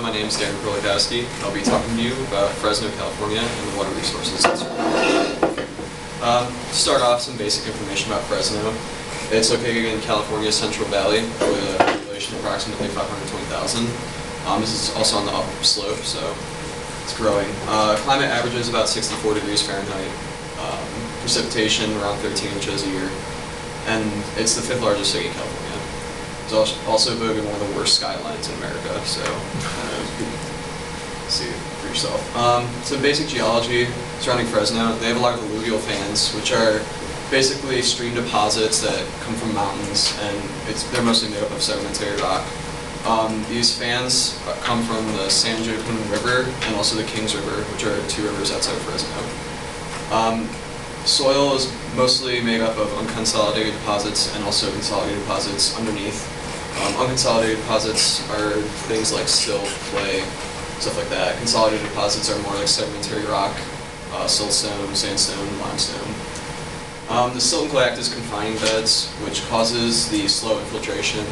Hello, my name is Dan Krolikowski. I'll be talking to you about Fresno, California and the water resources that's surrounding. To start off, some basic information about Fresno. It's located in California's Central Valley with a population of approximately 520,000. This is also on the upper slope, so it's growing. Climate averages about 64 degrees Fahrenheit. Precipitation around 13 inches a year. And it's the 5th largest city in California. It's also voted one of the worst skylines in America, so see for yourself. Some basic geology surrounding Fresno. They have a lot of alluvial fans, which are basically stream deposits that come from mountains, and they're mostly made up of sedimentary rock. These fans come from the San Joaquin River and also the Kings River, which are two rivers outside of Fresno. Soil is mostly made up of unconsolidated deposits and also consolidated deposits underneath. Unconsolidated deposits are things like silt, clay, stuff like that. Consolidated deposits are more like sedimentary rock, siltstone, sandstone, limestone. The silt and clay act as confining beds, which causes the slow infiltration.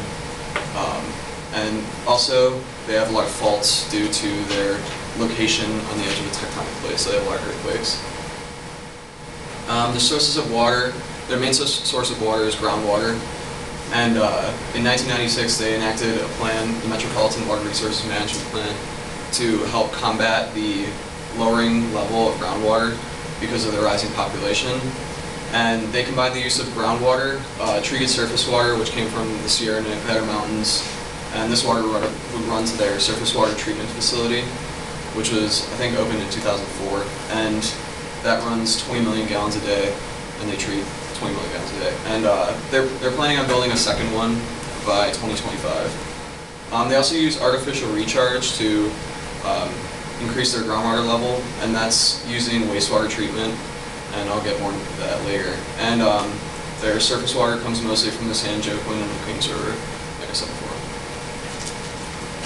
And also, they have a lot of faults due to their location on the edge of a tectonic plate, so they have a lot of earthquakes. The sources of water, their main source of water is groundwater. And in 1996, they enacted a plan, the Metropolitan Water Resources Management Plan, to help combat the lowering level of groundwater because of the rising population. And they combined the use of groundwater, treated surface water, which came from the Sierra Nevada Mountains, and this water would run to their surface water treatment facility, which was, I think, opened in 2004. And that runs 20 million gallons a day, and they treat 20 million gallons a day. And they're planning on building a second one by 2025. They also use artificial recharge to increase their groundwater level, and that's using wastewater treatment, and I'll get more into that later. And their surface water comes mostly from the San Joaquin and the Kings River, like I said before.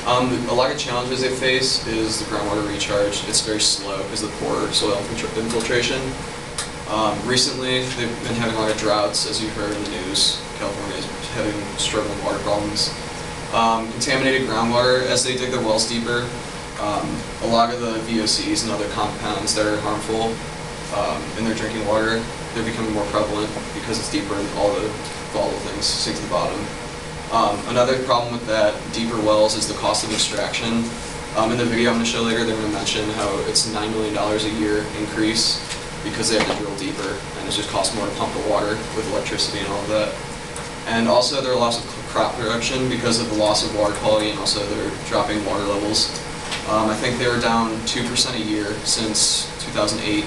A lot of challenges they face is the groundwater recharge. It's very slow because of the poor soil infiltration. Recently, they've been having a lot of droughts, as you've heard in the news. California is having struggling water problems. Contaminated groundwater, as they dig their wells deeper, a lot of the VOCs and other compounds that are harmful in their drinking water, they're becoming more prevalent because it's deeper and all the volatile things sink to the bottom. Another problem with that deeper wells is the cost of extraction. In the video I'm going to show later, they're going to mention how it's $9 million a year increase because they have to drill deeper, and it just costs more to pump the water with electricity and all of that. And also their loss of crop production because of the loss of water quality, and also their dropping water levels. I think they were down 2% a year since 2008.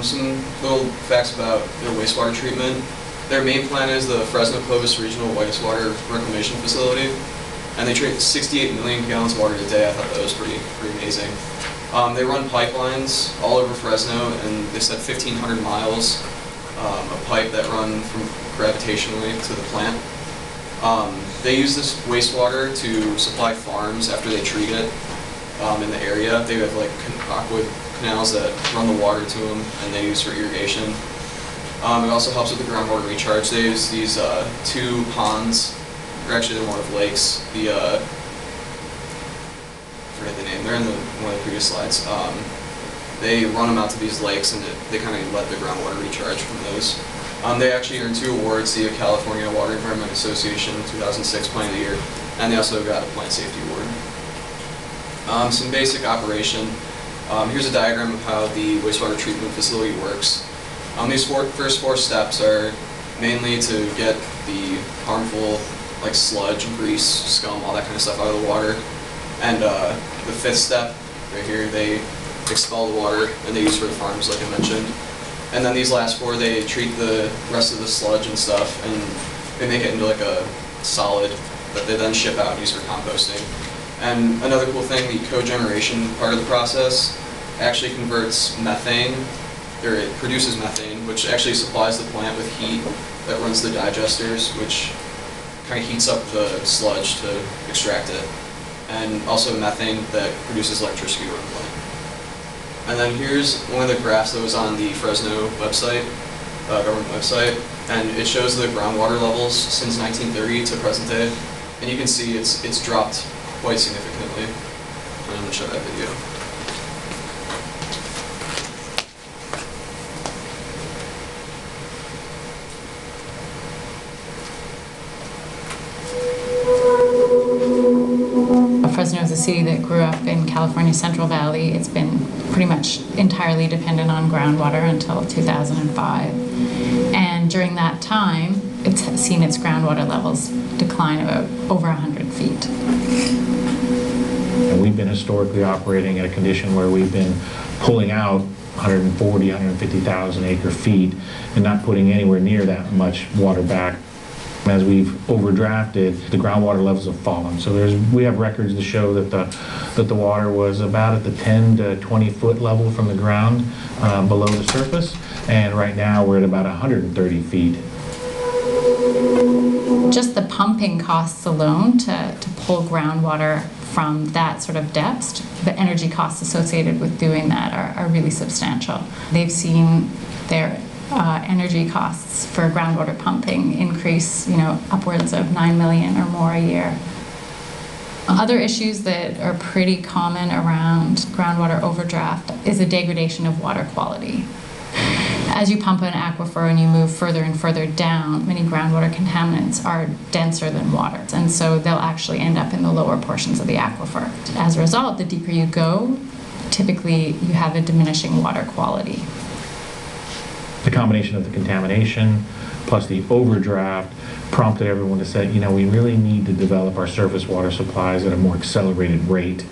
Some little facts about their wastewater treatment. Their main plan is the Fresno Clovis Regional Wastewater Reclamation Facility, and they treat 68 million gallons of water a day. I thought that was pretty amazing. They run pipelines all over Fresno, and they said 1,500 miles of pipe that run from gravitationally to the plant. They use this wastewater to supply farms after they treat it in the area. They have like aqua canals that run the water to them, and they use for irrigation. It also helps with the groundwater recharge. They use these two ponds, or actually they're more of lakes. I forget the name, they're in one of the previous slides. They run them out to these lakes, and they kind of let the groundwater recharge from those. They actually earned 2 awards, the California Water Environment Association 2006 Plant of the Year, and they also got a Plant Safety Award. Some basic operation. Here's a diagram of how the wastewater treatment facility works. These first 4 steps are mainly to get the harmful, like sludge, grease, scum, all that kind of stuff out of the water. And the 5th step, right here, they expel the water and they use for the farms, like I mentioned. And then these last 4, they treat the rest of the sludge and stuff, and they make it into like a solid that they then ship out and use for composting. And another cool thing, the cogeneration part of the process actually converts methane, or it produces methane, which actually supplies the plant with heat that runs the digesters, which kind of heats up the sludge to extract it. And also methane that produces electricity to run the plant. And then here's one of the graphs that was on the Fresno website, government website, and it shows the groundwater levels since 1930 to present day. And you can see it's dropped quite significantly. And I'm going to show that video. Fresno is a city that grew up in California's Central Valley. It's been pretty much entirely dependent on groundwater until 2005. And during that time, it's seen its groundwater levels decline about over 100 feet. And we've been historically operating at a condition where we've been pulling out 140, 150,000 acre feet and not putting anywhere near that much water back. As we've overdrafted, the groundwater levels have fallen. So we have records to show that the water was about at the 10 to 20 foot level from the ground below the surface, and right now we're at about 130 feet. Just the pumping costs alone to pull groundwater from that sort of depth, the energy costs associated with doing that are really substantial. They've seen their energy costs for groundwater pumping increase, upwards of $9 million or more a year. Other issues that are pretty common around groundwater overdraft is a degradation of water quality. As you pump an aquifer and you move further and further down, many groundwater contaminants are denser than water, and so they'll actually end up in the lower portions of the aquifer. As a result, the deeper you go, typically you have a diminishing water quality. The combination of the contamination plus the overdraft prompted everyone to say, we really need to develop our surface water supplies at a more accelerated rate.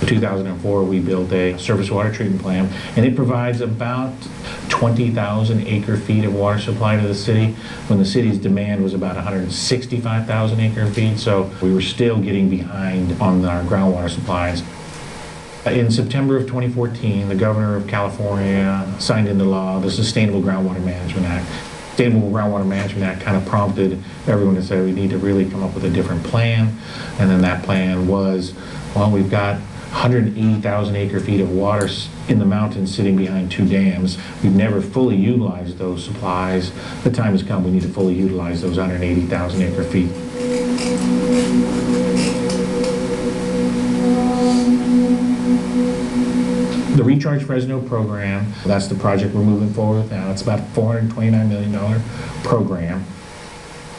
In 2004, we built a surface water treatment plant, and it provides about 20,000 acre feet of water supply to the city, when the city's demand was about 165,000 acre feet, so we were still getting behind on our groundwater supplies. In September of 2014, the governor of California signed into law the Sustainable Groundwater Management Act. Sustainable Groundwater Management Act kind of prompted everyone to say we need to really come up with a different plan, and then that plan was, well, we've got 180,000 acre feet of water in the mountains sitting behind 2 dams. We've never fully utilized those supplies. The time has come, we need to fully utilize those 180,000 acre feet. The Recharge Fresno program, that's the project we're moving forward with now. It's about a $429 million program.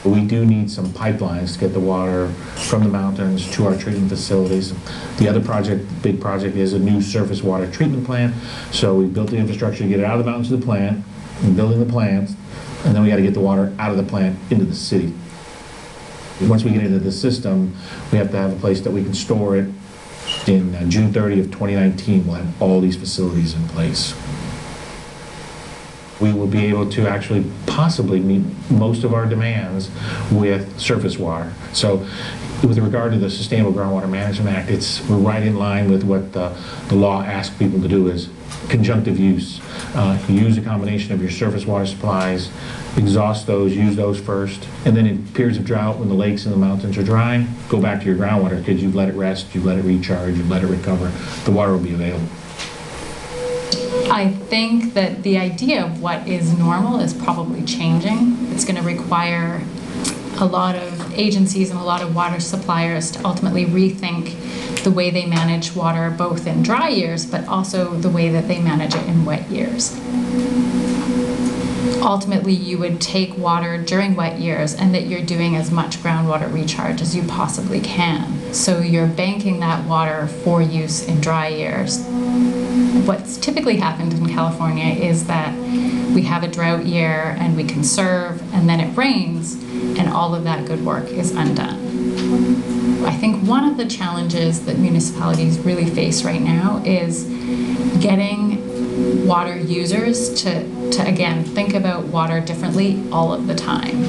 We do need some pipelines to get the water from the mountains to our treatment facilities. The other project, big project, is a new surface water treatment plant. So we built the infrastructure to get it out of the mountains to the plant, we're building the plants, and then we got to get the water out of the plant into the city. Once we get into the system, we have to have a place that we can store it. In June 30 of 2019, we'll have all these facilities in place. We will be able to actually possibly meet most of our demands with surface water. So with regard to the Sustainable Groundwater Management Act, we're right in line with what the law asks people to do, is conjunctive use. You use a combination of your surface water supplies, exhaust those, use those first, and then in periods of drought when the lakes and the mountains are dry, go back to your groundwater because you've let it rest, you've let it recharge, you've let it recover. The water will be available. I think that the idea of what is normal is probably changing. It's going to require a lot of agencies and a lot of water suppliers to ultimately rethink the way they manage water, both in dry years, but also the way that they manage it in wet years. Ultimately, you would take water during wet years and that you're doing as much groundwater recharge as you possibly can. So you're banking that water for use in dry years. What's typically happened in California is that we have a drought year and we conserve, and then it rains, and all of that good work is undone. I think one of the challenges that municipalities really face right now is getting water users to again, think about water differently all of the time.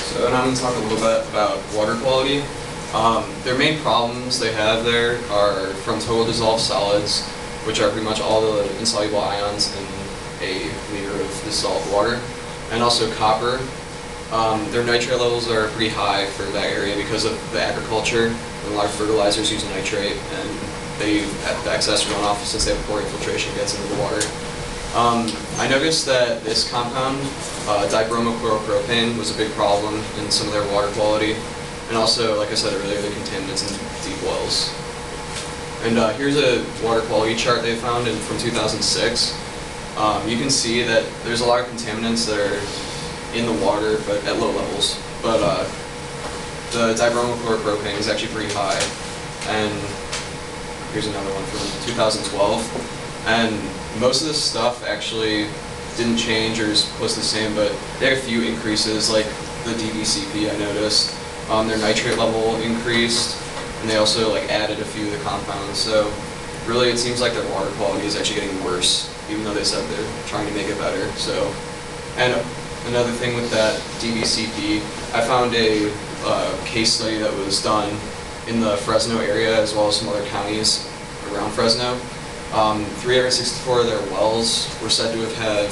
So now I'm going to talk a little bit about water quality. Their main problems they have there are from total dissolved solids, which are pretty much all the insoluble ions a liter of distilled water. And also copper. Their nitrate levels are pretty high for that area because of the agriculture. And a lot of fertilizers use nitrate, and they have excess runoff since they have poor infiltration gets into the water. I noticed that this compound, dibromochloropropane, was a big problem in some of their water quality. And also, like I said earlier, the contaminants in deep wells. And here's a water quality chart they found from 2006. You can see that there's a lot of contaminants that are in the water, but at low levels. But the dibromochloropropane is actually pretty high. And here's another one from 2012. And most of this stuff actually didn't change or is close to the same, but they had a few increases, like the DBCP I noticed. Their nitrate level increased, and they also like added a few of the compounds. So really it seems like their water quality is actually getting worse, even though they said they're trying to make it better. So, and another thing with that DBCP, I found a case study that was done in the Fresno area as well as some other counties around Fresno. 364 of their wells were said to have had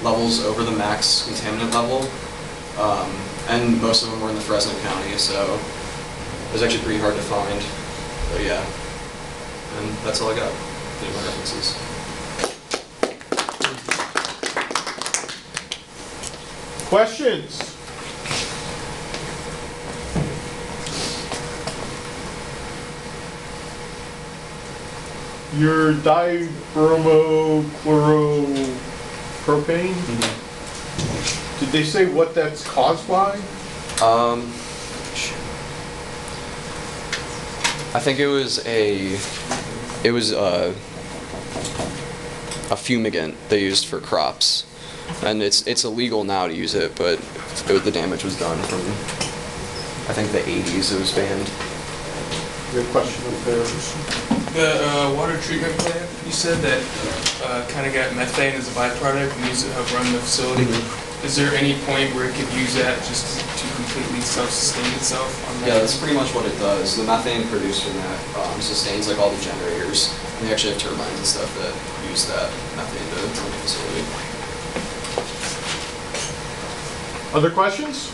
levels over the max contaminant level, and most of them were in the Fresno County, so it was actually pretty hard to find. But yeah, and that's all I got. Any more references? Questions? Your dibromochloropropane, did they say what that's caused by? I think it was a fumigant they used for crops, and it's illegal now to use it, but the damage was done from, I think, the 80s. It was banned. Good question up there. The water treatment plant, you said that kind of got methane as a byproduct and used to help run the facility. Mm-hmm. Is there any point where it could use that just to completely self-sustain itself? On that? Yeah, that's pretty much what it does. The methane produced from that sustains like all the generators, and they actually have turbines and stuff that use that methane to run the facility. Other questions?